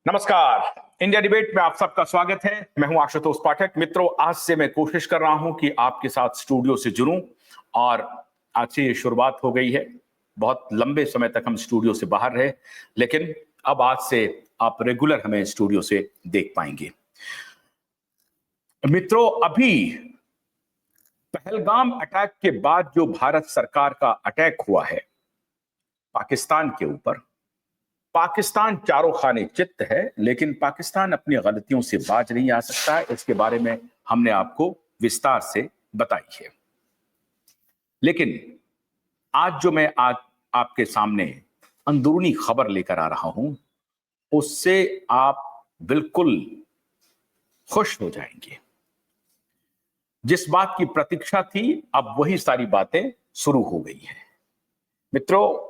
नमस्कार। India debate में आप सबका स्वागत है। मैं हूं आशुतोष पाठक। मित्रों, आज से मैं कोशिश कर रहा हूं कि आपके साथ स्टूडियो से जुड़ूं और आज से ये शुरुआत हो गई है। बहुत लंबे समय तक हम स्टूडियो से बाहर रहे, लेकिन अब आज से आप रेगुलर हमें स्टूडियो से देख पाएंगे। मित्रों, अभी पहलगाम अटैक के बाद जो भारत सरकार का अटैक हुआ है पाकिस्तान के ऊपर, पाकिस्तान चारों खाने चित्त है, लेकिन पाकिस्तान अपनी गलतियों से बाज नहीं आ सकता है। इसके बारे में हमने आपको विस्तार से बताई है। लेकिन आज जो मैं आज आपके सामने अंदरूनी खबर लेकर आ रहा हूं, उससे आप बिल्कुल खुश हो जाएंगे। जिस बात की प्रतीक्षा थी, अब वही सारी बातें शुरू हो गई हैं। मित्रों,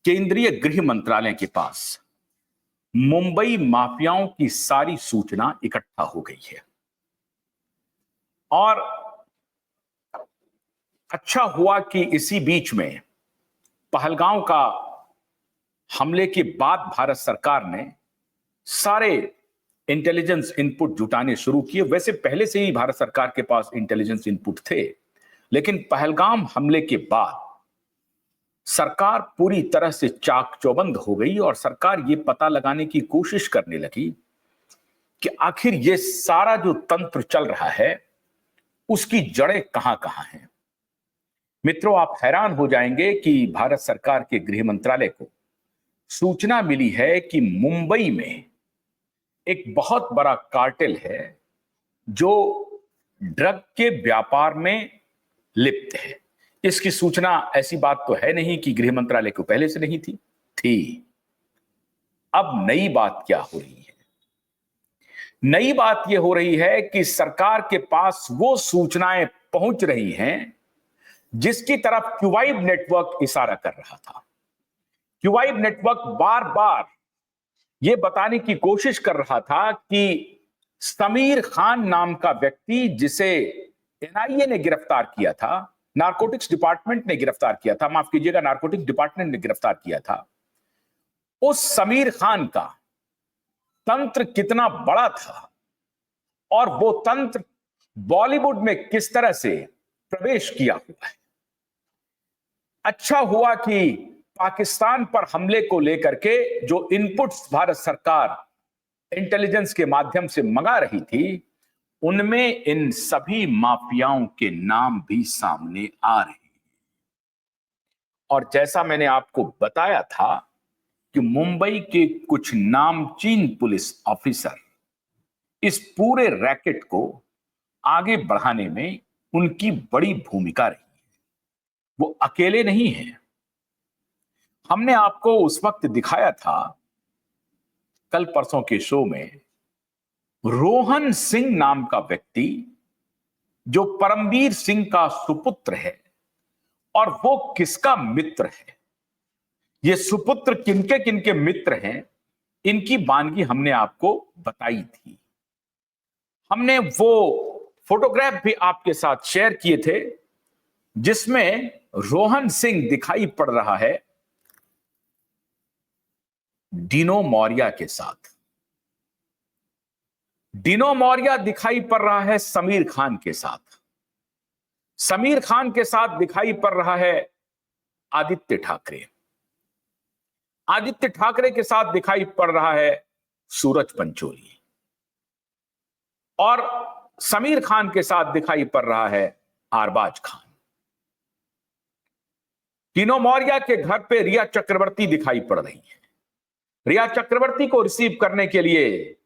केंद्रीय गृह मंत्रालय के पास मुंबई माफियाओं की सारी सूचना इकट्ठा हो गई है और अच्छा हुआ कि इसी बीच में पहलगाम का हमले के बाद भारत सरकार ने सारे इंटेलिजेंस इनपुट जुटाने शुरू किए। वैसे पहले से ही भारत सरकार के पास इंटेलिजेंस इनपुट थे, लेकिन पहलगाम हमले के बाद सरकार पूरी तरह से चाक चौबंद हो गई और सरकार ये पता लगाने की कोशिश करने लगी कि आखिर ये सारा जो तंत्र चल रहा है उसकी जड़ें कहां कहां हैं। मित्रों, आप हैरान हो जाएंगे कि भारत सरकार के गृह मंत्रालय को सूचना मिली है कि मुंबई में एक बहुत बड़ा कार्टेल है जो ड्रग के व्यापार में लिप्त है। इसकी सूचना, ऐसी बात तो है नहीं कि गृह मंत्रालय को पहले से नहीं थी। अब नई बात क्या हो रही है? नई बात यह हो रही है कि सरकार के पास वो सूचनाएं पहुंच रही हैं जिसकी तरफ क्यूवाइब नेटवर्क इशारा कर रहा था। क्यूवाइब नेटवर्क बार बार यह बताने की कोशिश कर रहा था कि समीर खान नाम का व्यक्ति, जिसे एनआईए ने गिरफ्तार किया था, नारकोटिक्स डिपार्टमेंट ने गिरफ्तार किया था, माफ कीजिएगा, नारकोटिक्स डिपार्टमेंट ने गिरफ्तार किया था, उस समीर खान का तंत्र कितना बड़ा था और वो तंत्र बॉलीवुड में किस तरह से प्रवेश किया हुआ है। अच्छा हुआ कि पाकिस्तान पर हमले को लेकर के जो इनपुट्स भारत सरकार इंटेलिजेंस के माध्यम से मंगा रही थी, उनमें इन सभी माफियाओं के नाम भी सामने आ रहे हैं। और जैसा मैंने आपको बताया था कि मुंबई के कुछ नामचीन पुलिस ऑफिसर इस पूरे रैकेट को आगे बढ़ाने में उनकी बड़ी भूमिका रही है। वो अकेले नहीं हैं। हमने आपको उस वक्त दिखाया था कल परसों के शो में, रोहन सिंह नाम का व्यक्ति जो परमवीर सिंह का सुपुत्र है, और वो किसका मित्र है, ये सुपुत्र किनके किनके मित्र हैं, इनकी वानगी हमने आपको बताई थी। हमने वो फोटोग्राफ भी आपके साथ शेयर किए थे जिसमें रोहन सिंह दिखाई पड़ रहा है डिनो मौर्या के साथ। डिनो मौर्या दिखाई पड़ रहा है समीर खान के साथ। समीर खान के साथ दिखाई पड़ रहा है आदित्य ठाकरे। आदित्य ठाकरे के साथ दिखाई पड़ रहा है सूरज पंचोली, और समीर खान के साथ दिखाई पड़ रहा है अरबाज खान। डिनो मौर्या के घर पे रिया चक्रवर्ती दिखाई पड़ रही है। रिया चक्रवर्ती को रिसीव करने के लिए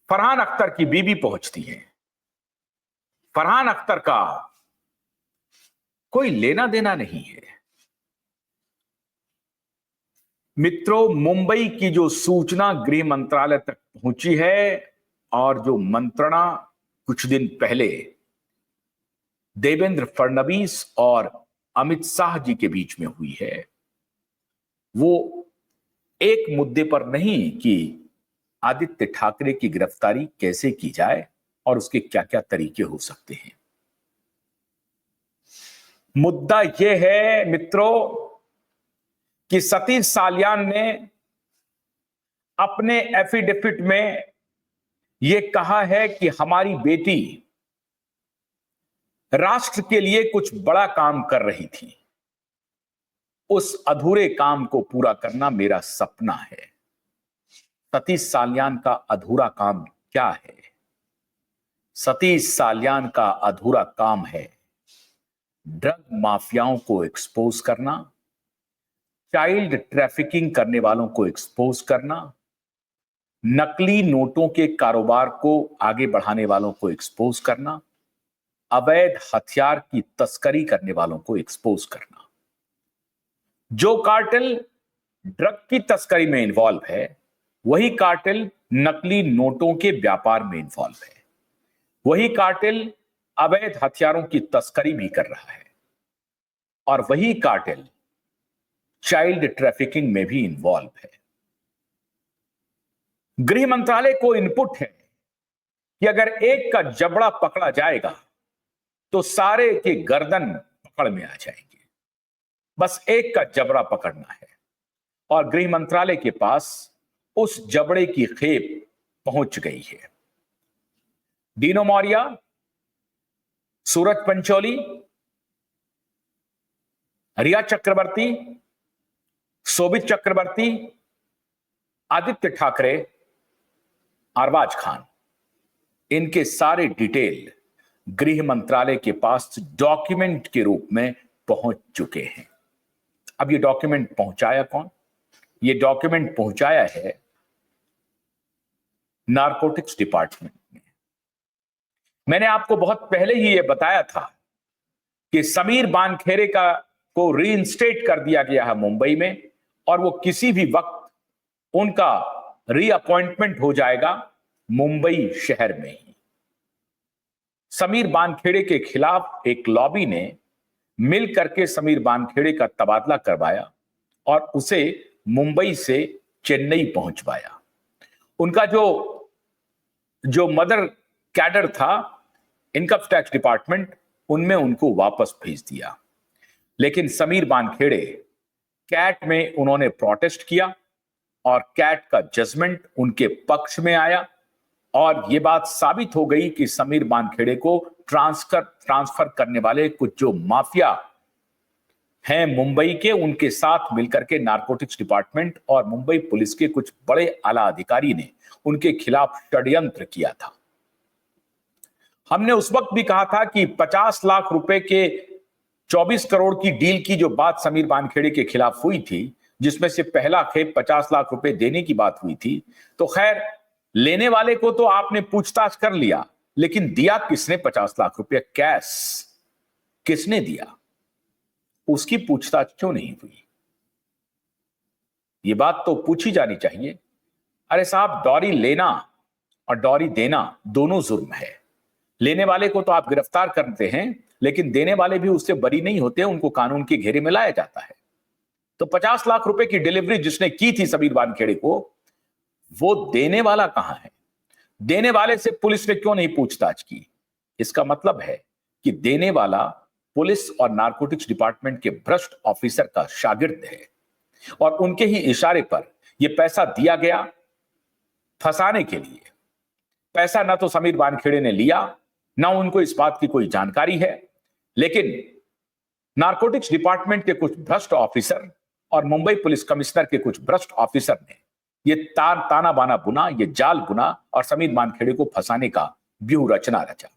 फरहान अख्तर की बीवी पहुंचती है। फरहान अख्तर का कोई लेना देना नहीं है। मित्रों, मुंबई की जो सूचना गृह मंत्रालय तक पहुंची है और जो मंत्रणा कुछ दिन पहले देवेंद्र फडणवीस और अमित शाह जी के बीच में हुई है, वो एक मुद्दे पर नहीं कि आदित्य ठाकरे की गिरफ्तारी कैसे की जाए और उसके क्या क्या तरीके हो सकते हैं। मुद्दा यह है मित्रों कि सतीश साल्यान ने अपने एफिडेविट में यह कहा है कि हमारी बेटी राष्ट्र के लिए कुछ बड़ा काम कर रही थी। उस अधूरे काम को पूरा करना मेरा सपना है। सतीश साल्यान का अधूरा काम क्या है? सतीश साल्यान का अधूरा काम है ड्रग माफियाओं को एक्सपोज करना, चाइल्ड ट्रैफिकिंग करने वालों को एक्सपोज करना, नकली नोटों के कारोबार को आगे बढ़ाने वालों को एक्सपोज करना, अवैध हथियार की तस्करी करने वालों को एक्सपोज करना। जो कार्टेल ड्रग की तस्करी में इन्वॉल्व है, वही कार्टेल नकली नोटों के व्यापार में इन्वॉल्व है। वही कार्टेल अवैध हथियारों की तस्करी भी कर रहा है और वही कार्टेल चाइल्ड ट्रैफिकिंग में भी इन्वॉल्व है। गृह मंत्रालय को इनपुट है कि अगर एक का जबड़ा पकड़ा जाएगा तो सारे के गर्दन पकड़ में आ जाएंगे। बस एक का जबड़ा पकड़ना है और गृह मंत्रालय के पास उस जबड़े की खेप पहुंच गई है। डीनो मौर्य, सूरज पंचोली, रिया चक्रवर्ती, शोभित चक्रवर्ती, आदित्य ठाकरे, अरबाज खान, इनके सारे डिटेल गृह मंत्रालय के पास डॉक्यूमेंट के रूप में पहुंच चुके हैं। अब ये डॉक्यूमेंट पहुंचाया कौन? ये डॉक्यूमेंट पहुंचाया है नारकोटिक्स डिपार्टमेंट ने। मैंने आपको बहुत पहले ही ये बताया था कि समीर बानखेड़े को रीइंस्टेट कर दिया गया है मुंबई में और वो किसी भी वक्त उनका रीअपॉइंटमेंट हो जाएगा मुंबई शहर में ही। समीर बानखेड़े के खिलाफ एक लॉबी ने मिल करके समीर बानखेड़े का तबादला करवाया और उसे मुंबई से चेन्नई पहुंचवाया। उनका जो मदर कैडर था इनकम टैक्स डिपार्टमेंट, उनमें उनको वापस भेज दिया। लेकिन समीर बानखेड़े कैट में उन्होंने प्रोटेस्ट किया और कैट का जजमेंट उनके पक्ष में आया और यह बात साबित हो गई कि समीर बानखेड़े को ट्रांसफर करने वाले कुछ जो माफिया हैं मुंबई के, उनके साथ मिलकर के नारकोटिक्स डिपार्टमेंट और मुंबई पुलिस के कुछ बड़े आला अधिकारी ने उनके खिलाफ षड्यंत्र किया था। हमने उस वक्त भी कहा था कि 50 लाख रुपए के 24 करोड़ की डील की जो बात समीर बानखेड़े के खिलाफ हुई थी, जिसमें से पहला खेप 50 लाख रुपए देने की बात हुई थी, तो खैर लेने वाले को तो आपने पूछताछ कर लिया, लेकिन दिया किसने 50 लाख रुपए कैश? किसने दिया? उसकी पूछताछ क्यों नहीं हुई? यह बात तो पूछी जानी चाहिए। अरे साहब, डॉरी लेना और डॉरी देना दोनों जुर्म है। लेने वाले को तो आप गिरफ्तार करते हैं, लेकिन देने वाले भी उससे बरी नहीं होते, उनको कानून के घेरे में लाया जाता है। तो 50 लाख रुपए की डिलीवरी जिसने की थी समीर बानखेड़े को, वो देने वाला कहां है? देने वाले से पुलिस ने क्यों नहीं पूछताछ की? इसका मतलब है कि देने वाला पुलिस और नारकोटिक्स डिपार्टमेंट के भ्रष्ट ऑफिसर का शागिर्द है और उनके ही इशारे पर यह पैसा दिया गया फंसाने के लिए। पैसा ना तो समीर बानखेड़े ने लिया, ना उनको इस बात की कोई जानकारी है, लेकिन नारकोटिक्स डिपार्टमेंट के कुछ भ्रष्ट ऑफिसर और मुंबई पुलिस कमिश्नर के कुछ भ्रष्ट ऑफिसर ने ये ताना बाना बुना, ये जाल बुना और समीर बानखेड़े को फंसाने का व्यूह रचना रचा।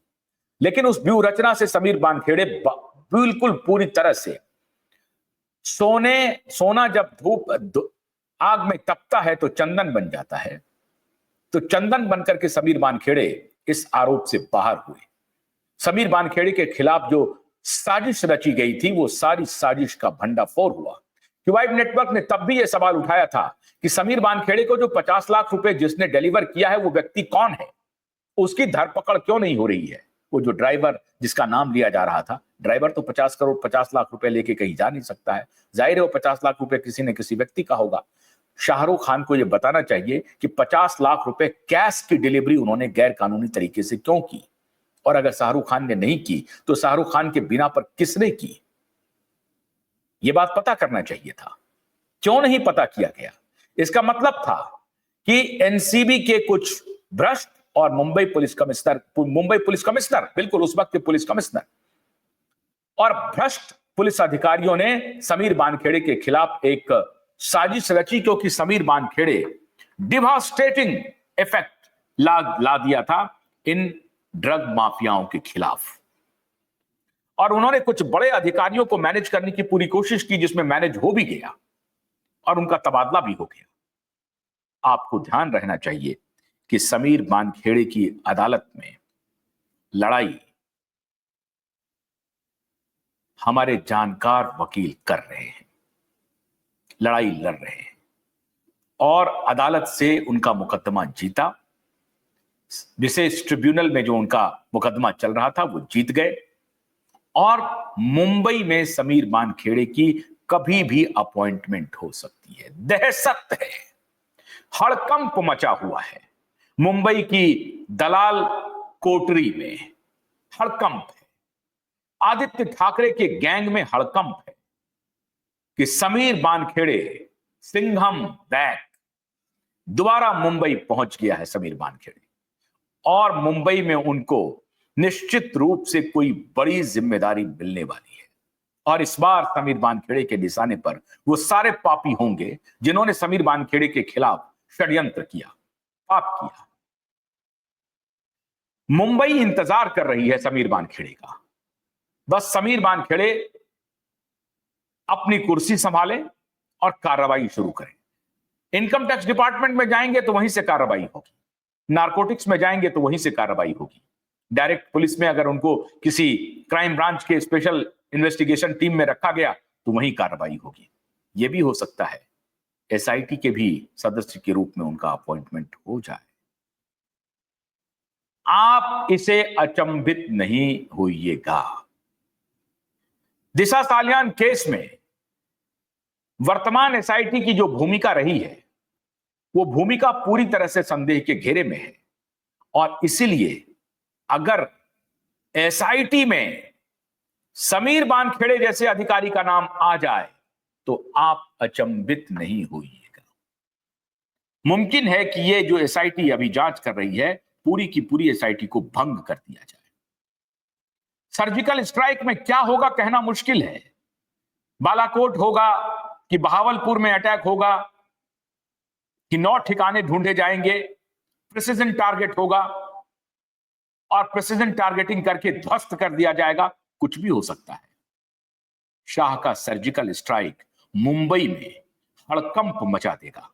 लेकिन उस व्यूह रचना से समीर बानखेड़े बिल्कुल पूरी तरह से सोना जब धूप आग में तपता है तो चंदन बन जाता है, तो चंदन बनकर के समीर बानखेड़े इस आरोप से बाहर हुए। समीर बानखेड़े के खिलाफ जो साजिश रची गई थी, वो सारी साजिश का भंडाफोड़ हुआ। क्यूबाइट नेटवर्क ने तब भी यह सवाल उठाया था कि समीर बानखेड़े को जो 50 लाख रुपए जिसने डिलीवर किया है वो व्यक्ति कौन है, उसकी धरपकड़ क्यों नहीं हो रही है? वो जो ड्राइवर जिसका नाम लिया जा रहा था, ड्राइवर तो 50 लाख रुपए लेके कहीं जा नहीं सकता है। जाहिर है वो 50 लाख रुपए किसी न किसी व्यक्ति का होगा। शाहरुख खान को यह बताना चाहिए कि 50 लाख रुपए कैश की डिलीवरी उन्होंने गैर कानूनी तरीके से क्यों की, और अगर शाहरुख खान ने नहीं की तो शाहरुख खान के बिना पर किसने की? यह बात पता करना चाहिए था। क्यों नहीं पता किया गया? इसका मतलब था कि एनसीबी के कुछ भ्रष्ट और मुंबई पुलिस कमिश्नर बिल्कुल उस वक्त के पुलिस कमिश्नर और भ्रष्ट पुलिस अधिकारियों ने समीर वानखेड़े के खिलाफ एक साजिश रची, क्योंकि समीर वानखेड़े डिवास्टेटिंग इफेक्ट ला दिया था इन ड्रग माफियाओं के खिलाफ। और उन्होंने कुछ बड़े अधिकारियों को मैनेज करने की पूरी कोशिश की, जिसमें मैनेज हो भी गया और उनका तबादला भी हो गया। आपको ध्यान रहना चाहिए कि समीर वानखेड़े की अदालत में लड़ाई हमारे जानकार वकील कर रहे हैं, लड़ाई लड़ रहे हैं और अदालत से उनका मुकदमा जीता। विशेष ट्रिब्यूनल में जो उनका मुकदमा चल रहा था वो जीत गए और मुंबई में समीर वानखेड़े की कभी भी अपॉइंटमेंट हो सकती है। दहशत है, हड़कंप मचा हुआ है मुंबई की दलाल कोटरी में, हड़कंप है। आदित्य ठाकरे के गैंग में हड़कंप है कि समीर वानखेड़े सिंघम बैक दोबारा मुंबई पहुंच गया है समीर वानखेड़े, और मुंबई में उनको निश्चित रूप से कोई बड़ी जिम्मेदारी मिलने वाली है। और इस बार समीर वानखेड़े के निशाने पर वो सारे पापी होंगे जिन्होंने समीर वानखेड़े के खिलाफ षड्यंत्र किया, पाप किया। मुंबई इंतजार कर रही है समीर वानखेड़े का। बस समीर वानखेड़े अपनी कुर्सी संभाले और कार्रवाई शुरू करें। इनकम टैक्स डिपार्टमेंट में जाएंगे तो वहीं से कार्रवाई होगी, नारकोटिक्स में जाएंगे तो वहीं से कार्रवाई होगी, डायरेक्ट पुलिस में अगर उनको किसी क्राइम ब्रांच के स्पेशल इन्वेस्टिगेशन टीम में रखा गया तो वहीं कार्रवाई होगी। यह भी हो सकता है एसआईटी के भी सदस्य के रूप में उनका अपॉइंटमेंट हो जाए। आप इसे अचंभित नहीं होइएगा। दिशा सालियान केस में वर्तमान एसआईटी की जो भूमिका रही है वो भूमिका पूरी तरह से संदेह के घेरे में है, और इसीलिए अगर एसआईटी में समीर वानखेड़े जैसे अधिकारी का नाम आ जाए तो आप अचंभित नहीं होइएगा। मुमकिन है कि ये जो एसआईटी अभी जांच कर रही है पूरी की पूरी एसआईटी को भंग कर दिया जाए। सर्जिकल स्ट्राइक में क्या होगा कहना मुश्किल है। बालाकोट होगा कि बहावलपुर में अटैक होगा कि 9 ठिकाने ढूंढे जाएंगे, प्रिसिजन टारगेट होगा और प्रिसिजन टारगेटिंग करके ध्वस्त कर दिया जाएगा, कुछ भी हो सकता है। शाह का सर्जिकल स्ट्राइक मुंबई में हड़कंप मचा देगा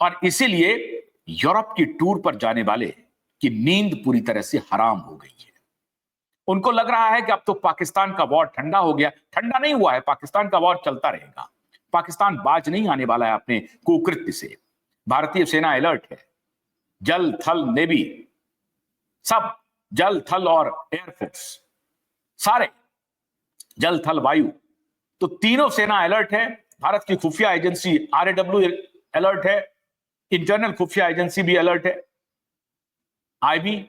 और इसीलिए यूरोप की टूर पर जाने वाले की नींद पूरी तरह से हराम हो गई है। उनको लग रहा है कि अब तो पाकिस्तान का वॉर ठंडा हो गया। ठंडा नहीं हुआ है, पाकिस्तान का वॉर चलता रहेगा। पाकिस्तान बाज नहीं आने वाला है अपने कुकृत्य से। भारतीय सेना अलर्ट है, जल थल नेवी सब, जल थल और एयरफोर्स सारे, जल थल वायु, तो तीनों सेना अलर्ट है। भारत की खुफिया एजेंसी RAW अलर्ट है, इंटरनल खुफिया एजेंसी भी अलर्ट है, IB,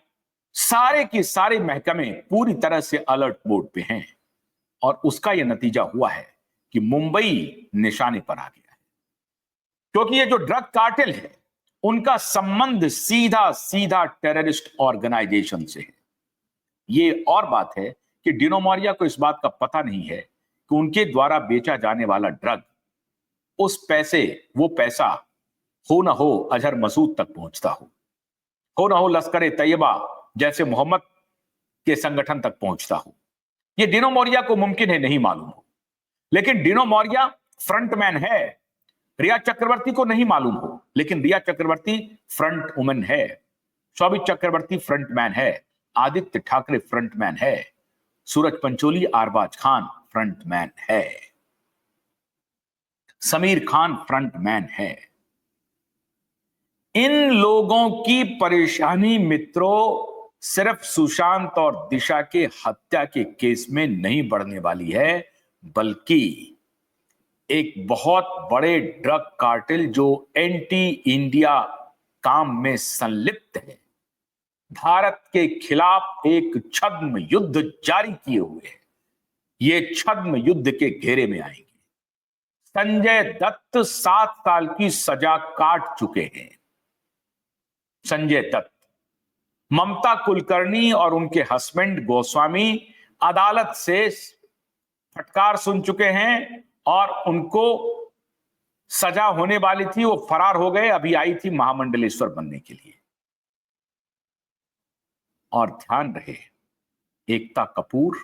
सारे की सारे महकमे पूरी तरह से अलर्ट मोड पे हैं। और उसका यह नतीजा हुआ है कि मुंबई निशाने पर आ गया है, क्योंकि ये जो ड्रग कार्टेल है उनका संबंध सीधा सीधा टेररिस्ट ऑर्गेनाइजेशन से है। ये और बात है कि डिनो मोरिया को इस बात का पता नहीं है कि उनके द्वारा बेचा जाने वाला ड्रग, उस पैसे, वो पैसा हो ना हो अजहर मसूद तक पहुंचता हो ना हो लश्कर तैयबा जैसे मोहम्मद के संगठन तक पहुंचता हो। ये डिनो मोरिया को मुमकिन है नहीं मालूम हो, लेकिन डिनो मोरिया फ्रंटमैन है। रिया चक्रवर्ती को नहीं मालूम हो, लेकिन रिया चक्रवर्ती फ्रंट वुमेन है। शोभित चक्रवर्ती फ्रंटमैन है, आदित्य ठाकरे फ्रंटमैन है, सूरज पंचोली अरबाज खान फ्रंटमैन है, समीर खान फ्रंटमैन है। इन लोगों की परेशानी मित्रों सिर्फ सुशांत और दिशा के हत्या के केस में नहीं बढ़ने वाली है, बल्कि एक बहुत बड़े ड्रग कार्टेल जो एंटी इंडिया काम में संलिप्त है, भारत के खिलाफ एक छद्म युद्ध जारी किए हुए है, ये छद्म युद्ध के घेरे में आएंगे। संजय दत्त 7 साल की सजा काट चुके हैं। संजय दत्त, ममता कुलकर्णी और उनके हस्बैंड गोस्वामी अदालत से फटकार सुन चुके हैं और उनको सजा होने वाली थी, वो फरार हो गए। अभी आई थी महामंडलेश्वर बनने के लिए। और ध्यान रहे, एकता कपूर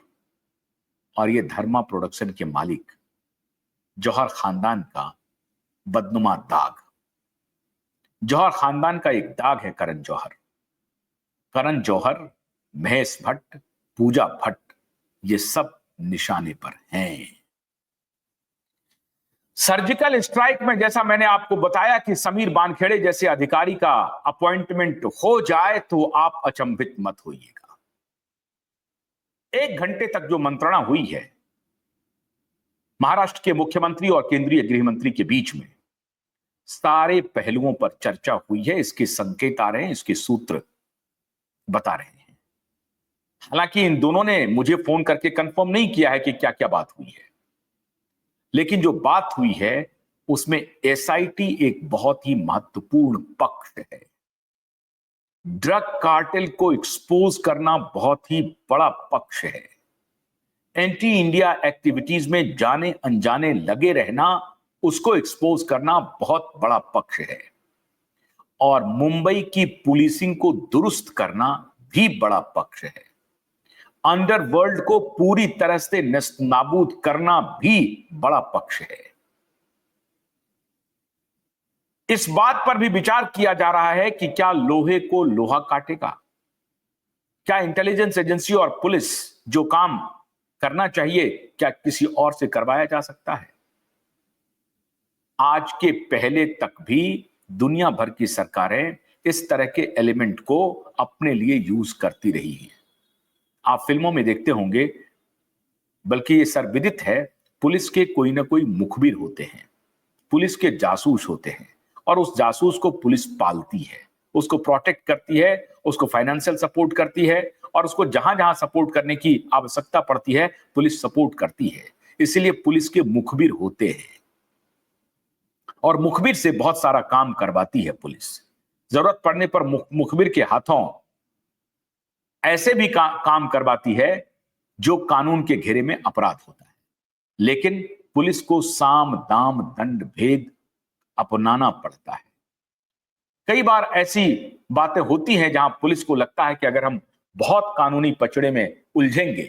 और ये धर्मा प्रोडक्शन के मालिक जौहर खानदान का बदनुमा दाग। जौहर खानदान का एक दाग है करण जौहर। करण जौहर, महेश भट्ट, पूजा भट्ट, ये सब निशाने पर हैं। सर्जिकल स्ट्राइक में जैसा मैंने आपको बताया कि समीर वानखेड़े जैसे अधिकारी का अपॉइंटमेंट हो जाए तो आप अचंभित मत होइएगा। 1 घंटे तक जो मंत्रणा हुई है महाराष्ट्र के मुख्यमंत्री और केंद्रीय गृह मंत्री के बीच में, सारे पहलुओं पर चर्चा हुई है। इसके संकेत आ रहे हैं, इसके सूत्र बता रहे हैं। हालांकि इन दोनों ने मुझे फोन करके कंफर्म नहीं किया है कि क्या क्या बात हुई है, लेकिन जो बात हुई है उसमें एसआईटी एक बहुत ही महत्वपूर्ण पक्ष है। ड्रग कार्टेल को एक्सपोज करना बहुत ही बड़ा पक्ष है। एंटी इंडिया एक्टिविटीज में जाने अनजाने लगे रहना, उसको एक्सपोज करना बहुत बड़ा पक्ष है। और मुंबई की पुलिसिंग को दुरुस्त करना भी बड़ा पक्ष है। अंडरवर्ल्ड को पूरी तरह से नेस्तनाबूद करना भी बड़ा पक्ष है। इस बात पर भी विचार किया जा रहा है कि क्या लोहे को लोहा काटेगा, क्या इंटेलिजेंस एजेंसी और पुलिस जो काम करना चाहिए क्या किसी और से करवाया जा सकता है। आज के पहले तक भी दुनिया भर की सरकारें इस तरह के एलिमेंट को अपने लिए यूज करती रही हैं। आप फिल्मों में देखते होंगे, बल्कि ये सर्वविदित है, पुलिस के कोई ना कोई मुखबिर होते हैं, पुलिस के जासूस होते हैं, और उस जासूस को पुलिस पालती है, उसको प्रोटेक्ट करती है, उसको फाइनेंशियल सपोर्ट करती है, और उसको जहां जहां सपोर्ट करने की आवश्यकता पड़ती है पुलिस सपोर्ट करती है। इसलिए पुलिस के मुखबिर होते हैं और मुखबिर से बहुत सारा काम करवाती है पुलिस। जरूरत पड़ने पर मुखबिर के हाथों ऐसे भी काम करवाती है जो कानून के घेरे में अपराध होता है। लेकिन पुलिस को साम दाम दंड भेद अपनाना पड़ता है। कई बार ऐसी बातें होती हैं जहां पुलिस को लगता है कि अगर हम बहुत कानूनी पचड़े में उलझेंगे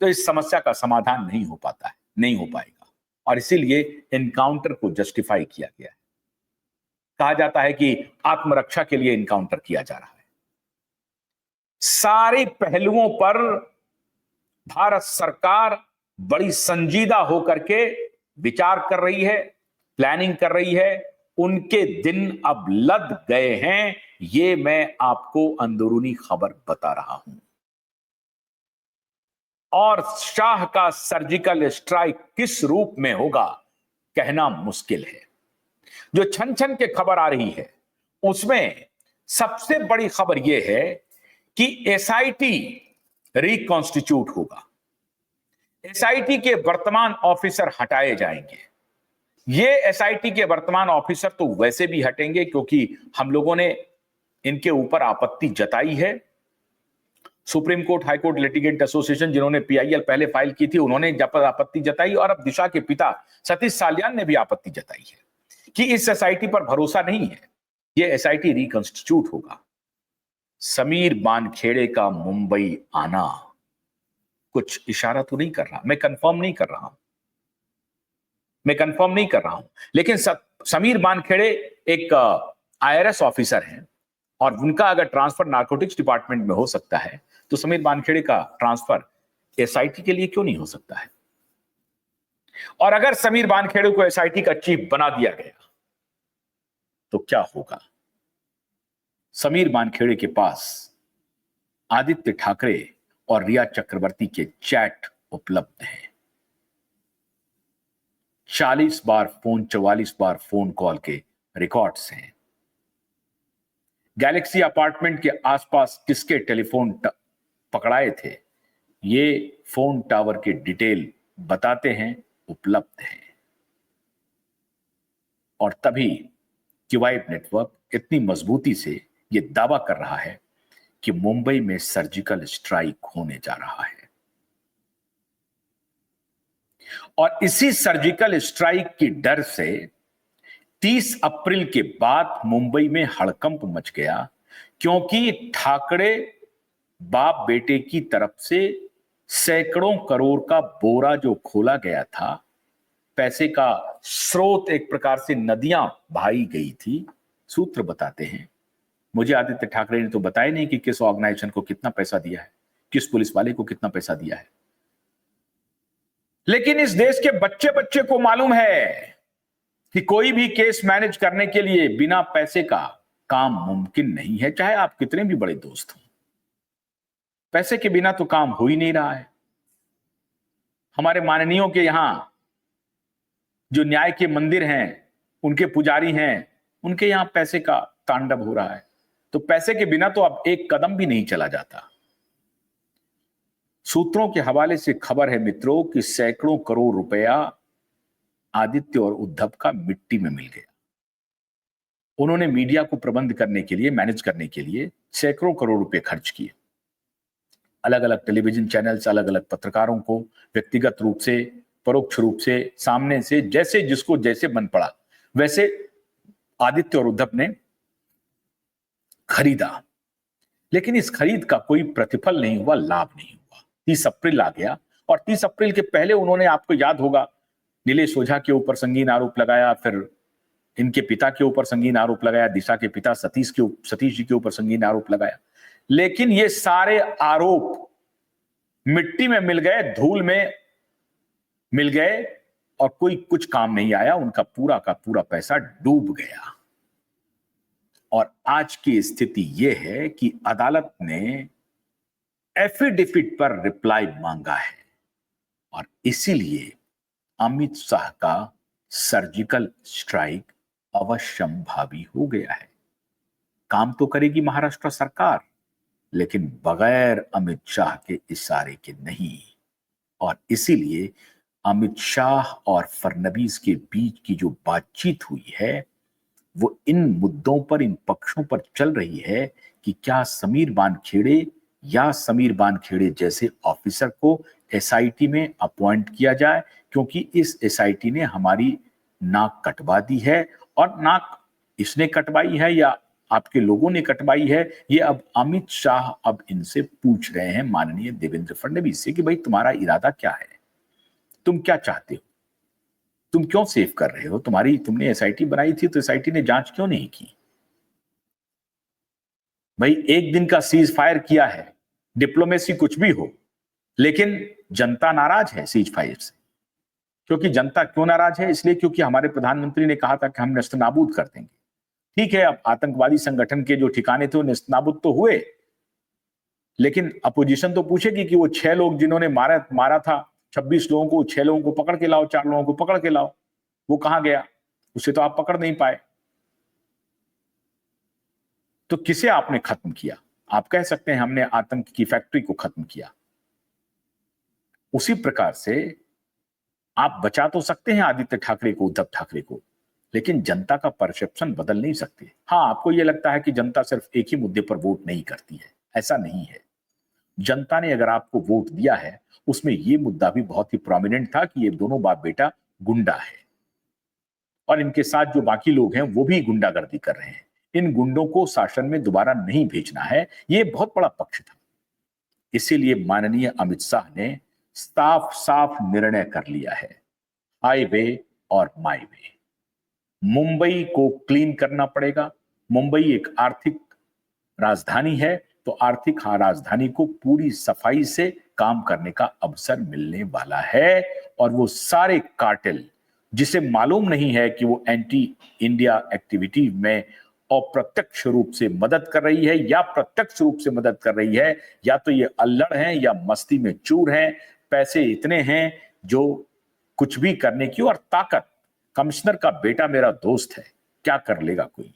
तो इस समस्या का समाधान नहीं हो पाता है, नहीं हो पाएगा, और इसीलिए एनकाउंटर को जस्टिफाई किया गया है। कहा जाता है कि आत्मरक्षा के लिए एनकाउंटर किया जा रहा है। सारे पहलुओं पर भारत सरकार बड़ी संजीदा होकर के विचार कर रही है, प्लानिंग कर रही है। उनके दिन अब लद गए हैं, ये मैं आपको अंदरूनी खबर बता रहा हूं। और शाह का सर्जिकल स्ट्राइक किस रूप में होगा कहना मुश्किल है। जो छन छन के खबर आ रही है उसमें सबसे बड़ी खबर यह है कि एसआईटी रिकॉन्स्टिट्यूट होगा। एसआईटी के वर्तमान ऑफिसर हटाए जाएंगे। ये एसआईटी के वर्तमान ऑफिसर तो वैसे भी हटेंगे क्योंकि हम लोगों ने इनके ऊपर आपत्ति जताई है। Supreme court, high court litigant association, जिन्होंने पीआईएल पहले फाइल की थी, उन्होंने आपत्ति जताई, और अब दिशा के पिता सतीश साल्यान ने भी आपत्ति जताई है कि इस एसआईटी पर भरोसा नहीं है। ये एसआईटी रिकॉन्स्टिट्यूट होगा। समीर वानखेड़े का मुंबई आना कुछ इशारा तो नहीं कर रहा, मैं कंफर्म नहीं कर रहा हूं, लेकिन समीर वानखेड़े एक आईआरएस ऑफिसर हैं और उनका अगर ट्रांसफर नारकोटिक्स डिपार्टमेंट में हो सकता है तो समीर वानखेड़े का ट्रांसफर एसआईटी के लिए क्यों नहीं हो सकता है। और अगर समीर वानखेड़े को एसआईटी का चीफ बना दिया गया तो क्या होगा। समीर वानखेड़े के पास आदित्य ठाकरे और रिया चक्रवर्ती के चैट उपलब्ध हैं। 44 बार फोन कॉल के रिकॉर्ड्स हैं। गैलेक्सी अपार्टमेंट के आसपास किसके टेलीफोन पकड़ाए थे, ये फोन टावर के डिटेल बताते हैं, उपलब्ध हैं। और तभी क्यूवाइब नेटवर्क इतनी मजबूती से ये दावा कर रहा है कि मुंबई में सर्जिकल स्ट्राइक होने जा रहा है और इसी सर्जिकल स्ट्राइक की डर से 30 अप्रैल के बाद मुंबई में हड़कंप मच गया, क्योंकि ठाकरे बाप बेटे की तरफ से सैकड़ों करोड़ का बोरा जो खोला गया था, पैसे का स्रोत एक प्रकार से नदियां बहाई गई थी। सूत्र बताते हैं, मुझे आदित्य ठाकरे ने तो बताया नहीं कि किस ऑर्गेनाइजेशन को कितना पैसा दिया है, किस पुलिस वाले को कितना पैसा दिया है, लेकिन इस देश के बच्चे बच्चे को मालूम है कि कोई भी केस मैनेज करने के लिए बिना पैसे का काम मुमकिन नहीं है, चाहे आप कितने भी बड़े दोस्त हों। पैसे के बिना तो काम हो ही नहीं रहा है। हमारे माननीयों के यहां जो न्याय के मंदिर हैं, उनके पुजारी हैं, उनके यहां पैसे का तांडव हो रहा है, तो पैसे के बिना तो अब एक कदम भी नहीं चला जाता। सूत्रों के हवाले से खबर है मित्रों कि सैकड़ों करोड़ रुपया आदित्य और उद्धव का मिट्टी में मिल गया। उन्होंने मीडिया को प्रबंध करने के लिए, मैनेज करने के लिए सैकड़ों करोड़ रुपए खर्च किए। अलग अलग टेलीविजन चैनल्स, अलग अलग पत्रकारों को व्यक्तिगत रूप से, परोक्ष रूप से, सामने से, जैसे जिसको जैसे मन पड़ा वैसे आदित्य और उद्धव ने खरीदा। लेकिन इस खरीद का कोई प्रतिफल नहीं हुआ, लाभ नहीं हुआ। 30 अप्रैल आ गया और 30 अप्रैल के पहले उन्होंने, आपको याद होगा, नीलेश ओझा के ऊपर संगीन आरोप लगाया, फिर इनके पिता के ऊपर संगीन आरोप लगाया, दिशा के पिता सतीश जी के ऊपर संगीन आरोप लगाया। लेकिन ये सारे आरोप मिट्टी में मिल गए, धूल में मिल गए और कोई कुछ काम नहीं आया। उनका पूरा का पूरा पैसा डूब गया। और आज की स्थिति यह है कि अदालत ने एफिडेविट पर रिप्लाई मांगा है और इसीलिए अमित शाह का सर्जिकल स्ट्राइक अवश्यंभावी हो गया है। काम तो करेगी महाराष्ट्र सरकार, लेकिन बगैर अमित शाह के इशारे के नहीं। और इसीलिए अमित शाह और फडणवीस के बीच की जो बातचीत हुई है वो इन मुद्दों पर, इन पक्षों पर चल रही है कि क्या समीर वानखेड़े या समीर वानखेड़े जैसे ऑफिसर को एसआईटी में अपॉइंट किया जाए, क्योंकि इस एसआईटी ने हमारी नाक कटवा दी है। और नाक इसने कटवाई है या आपके लोगों ने कटवाई है, ये अब अमित शाह अब इनसे पूछ रहे हैं, माननीय देवेंद्र फडणवीस से, कि भाई तुम्हारा इरादा क्या है, तुम क्या चाहते हो, तुम क्यों सेव कर रहे हो, तुमने एसआईटी बनाई थी तो एसआईटी ने जांच क्यों नहीं की। भाई एक दिन का सीज फायर किया है, डिप्लोमेसी कुछ भी हो, लेकिन जनता नाराज है सीज फायर से। क्योंकि जनता क्यों नाराज है? इसलिए क्योंकि हमारे प्रधानमंत्री ने कहा था कि हम नेस्तनाबूद कर देंगे। ठीक है, अब आतंकवादी संगठन के जो ठिकाने थे वो नेस्तनाबूद तो हुए, लेकिन अपोजिशन तो पूछेगी कि वो 6 लोग जिन्होंने मारा था 26 लोगों को, 6 लोगों को पकड़ के लाओ, 4 लोगों को पकड़ के लाओ, वो कहां गया? उसे तो आप पकड़ नहीं पाए। तो किसे आपने खत्म किया? आप कह सकते हैं हमने आतंक की फैक्ट्री को खत्म किया। उसी प्रकार से आप बचा तो सकते हैं आदित्य ठाकरे को, उद्धव ठाकरे को, लेकिन जनता का परसेप्शन बदल नहीं सकते। हाँ, आपको यह लगता है कि जनता सिर्फ एक ही मुद्दे पर वोट नहीं करती है, ऐसा नहीं है। जनता ने अगर आपको वोट दिया है, उसमें यह मुद्दा भी बहुत ही प्रोमिनेंट था कि ये दोनों बाप बेटा गुंडा है और इनके साथ जो बाकी लोग हैं वो भी गुंडागर्दी कर रहे हैं। इन गुंडों को शासन में दोबारा नहीं भेजना है, ये बहुत बड़ा पक्ष था। इसीलिए माननीय अमित शाह ने साफ साफ निर्णय कर लिया है, हाईवे और माई वे। मुंबई को क्लीन करना पड़ेगा। मुंबई एक आर्थिक राजधानी है, तो आर्थिक राजधानी को पूरी सफाई से काम करने का अवसर मिलने वाला है। और वो सारे कार्टेल जिसे मालूम नहीं है कि वो एंटी इंडिया एक्टिविटी में अप्रत्यक्ष रूप से मदद कर रही है या प्रत्यक्ष रूप से मदद कर रही है, या तो ये अल्लड़ हैं या मस्ती में चूर हैं, पैसे इतने हैं जो कुछ भी करने की, और ताकत, कमिश्नर का बेटा मेरा दोस्त है, क्या कर लेगा कोई?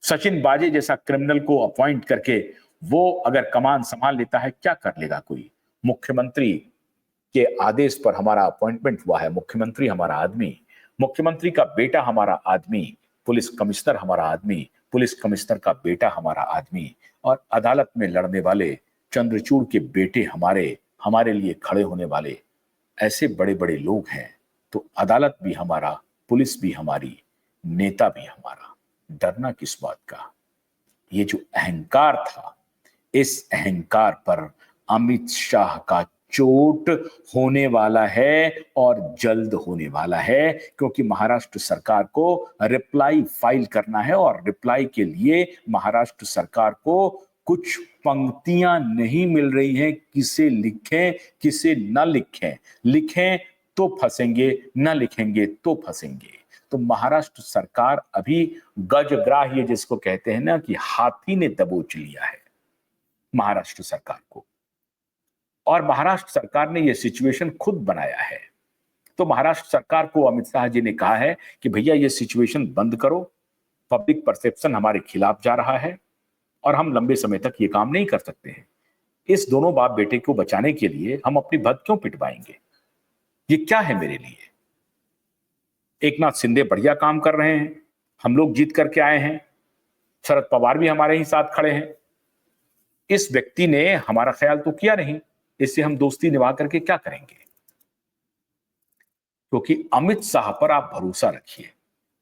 सचिन बाजे जैसा क्रिमिनल को अपॉइंट करके वो अगर कमान संभाल लेता है, क्या कर लेगा कोई? मुख्यमंत्री के आदेश पर हमारा अपॉइंटमेंट हुआ है, मुख्यमंत्री हमारा आदमी, मुख्यमंत्री का बेटा हमारा आदमी, पुलिस कमिश्नर हमारा आदमी, पुलिस कमिश्नर का बेटा हमारा आदमी और अदालत में लड़ने वाले चंद्रचूड़ के बेटे हमारे लिए खड़े होने वाले ऐसे बड़े बड़े लोग हैं, तो अदालत भी हमारा, पुलिस भी हमारी, नेता भी हमारा। डरना किस बात का? ये जो अहंकार था, इस अहंकार पर अमित शाह का चोट होने वाला है और जल्द होने वाला है, क्योंकि महाराष्ट्र सरकार को रिप्लाई फाइल करना है और रिप्लाई के लिए महाराष्ट्र सरकार को कुछ पंक्तियां नहीं मिल रही हैं। किसे लिखें, किसे न लिखें, लिखें तो फंसेंगे, न लिखेंगे तो फंसेंगे। तो महाराष्ट्र सरकार अभी गजग्राह्य, जिसको कहते हैं ना कि हाथी ने दबोच लिया है महाराष्ट्र सरकार को, और महाराष्ट्र सरकार ने यह सिचुएशन खुद बनाया है। तो महाराष्ट्र सरकार को अमित शाह जी ने कहा है कि भैया ये सिचुएशन बंद करो, पब्लिक परसेप्शन हमारे खिलाफ जा रहा है और हम लंबे समय तक ये काम नहीं कर सकते हैं। इस दोनों बाप बेटे को बचाने के लिए हम अपनी भद क्यों पिटवाएंगे? ये क्या है मेरे लिए? एकनाथ शिंदे बढ़िया काम कर रहे हैं, हम लोग जीत करके आए हैं, शरद पवार भी हमारे ही साथ खड़े हैं। इस व्यक्ति ने हमारा ख्याल तो किया नहीं, इससे हम दोस्ती निभा करके क्या करेंगे? क्योंकि अमित शाह पर आप भरोसा रखिए।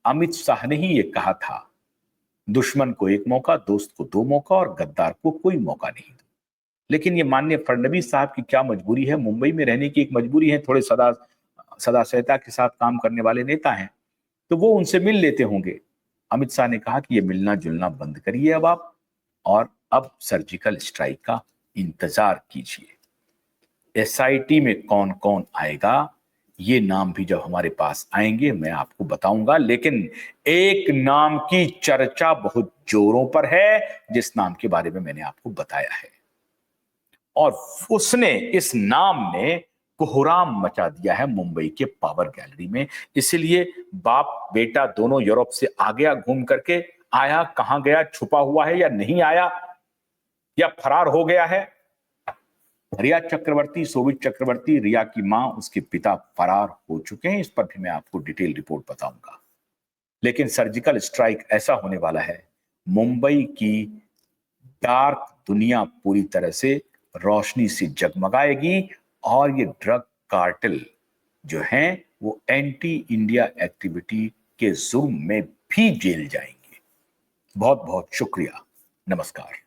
अमित शाह ने ही ये कहा था, दुश्मन को एक मौका, दोस्त को दो मौका और गद्दार को कोई मौका नहीं दो। लेकिन ये माननीय फडणवीस साहब की क्या मजबूरी है? मुंबई में रहने की एक मजबूरी है, थोड़े सदा सहता के साथ काम करने वाले नेता हैं, तो वो उनसे मिल लेते होंगे। अमित शाह ने कहा कि ये मिलना जुलना बंद करिए अब आप, और अब सर्जिकल स्ट्राइक का इंतजार कीजिए। एसआईटी में कौन कौन आएगा, ये नाम भी जब हमारे पास आएंगे मैं आपको बताऊंगा। लेकिन एक नाम की चर्चा बहुत जोरों पर है, जिस नाम के बारे में मैंने आपको बताया है, और उसने, इस नाम ने कोहराम मचा दिया है मुंबई के पावर गैलरी में। इसलिए बाप बेटा दोनों यूरोप से आ गया घूम करके, आया कहां गया, छुपा हुआ है या नहीं आया, या फरार हो गया है? रिया चक्रवर्ती, शोभित चक्रवर्ती, रिया की मां, उसके पिता फरार हो चुके हैं। इस पर भी मैं आपको डिटेल रिपोर्ट बताऊंगा। लेकिन सर्जिकल स्ट्राइक ऐसा होने वाला है, मुंबई की डार्क दुनिया पूरी तरह से रोशनी से जगमगाएगी और ये ड्रग कार्टेल जो हैं वो एंटी इंडिया एक्टिविटी के जुर्म में भी जेल जाएंगे। बहुत बहुत शुक्रिया, नमस्कार।